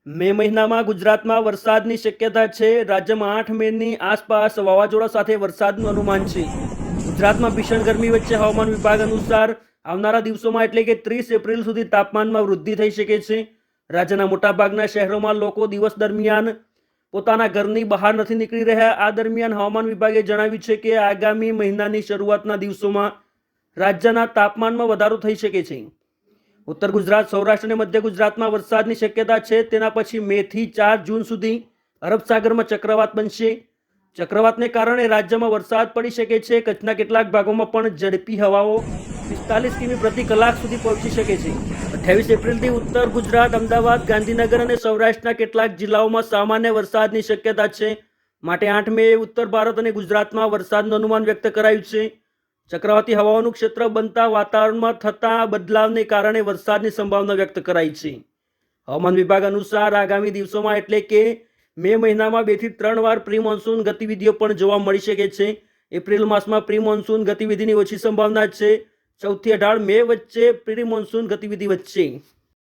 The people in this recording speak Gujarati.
મે મહિનામાં ગુજરાતમાં વરસાદની શક્યતા છે। રાજ્યમાં 8 મેની આસપાસ વાવાઝોડા સાથે વરસાદનું અનુમાન છે। ગુજરાતમાં ભીષણ ગરમી વચ્ચે હવામાન વિભાગ અનુસાર આવનારા દિવસોમાં એટલે કે 30 એપ્રિલ સુધી તાપમાનમાં વૃદ્ધિ થઈ શકે છે। રાજ્યના મોટાભાગના શહેરોમાં લોકો દિવસ દરમિયાન પોતાના ઘરની બહાર નથી નીકળી રહ્યા। આ દરમિયાન હવામાન વિભાગે જણાવ્યું છે કે આગામી મહિનાની શરૂઆતના દિવસોમાં રાજ્યના તાપમાનમાં વધારો થઈ શકે છે। ઉત્તર ગુજરાત, સૌરાષ્ટ્ર અને મધ્ય ગુજરાતમાં વરસાદની શક્યતા છે। તેના પછી 2 થી 4 જૂન સુધી અરબ સાગરમાં ચક્રવાત બનશે। ચક્રવાતને કારણે રાજ્યમાં વરસાદ પડી શકે છે। કચ્છના કેટલાક ભાગોમાં પણ ઝડપી હવાઓ 45 કિમી પ્રતિ કલાક સુધી પહોંચી શકે છે। 28 એપ્રિલથી ઉત્તર ગુજરાત, અમદાવાદ, ગાંધીનગર અને સૌરાષ્ટ્રના કેટલાક જિલ્લાઓમાં સામાન્ય વરસાદની શક્યતા છે। માટે 8 મે ઉત્તર ભારત અને ગુજરાતમાં વરસાદનું અનુમાન વ્યક્ત કરાયું છે। ચક્રવાતી હવાઓનું ક્ષેત્ર બનતા વાતાવરણમાં થતા બદલાવને કારણે વરસાદની સંભાવના વ્યક્ત કરાઈ છે। હવામાન વિભાગ અનુસાર આગામી દિવસોમાં એટલે કે મે મહિનામાં 2 થી 3 વાર પ્રી મોન્સૂન ગતિવિધિઓ પણ જોવા મળી શકે છે। એપ્રિલ માસમાં પ્રી મોન્સૂન ગતિવિધિની ઓછી સંભાવના છે। 14 થી 18 મે વચ્ચે પ્રી મોન્સૂન ગતિવિધિ વધશે।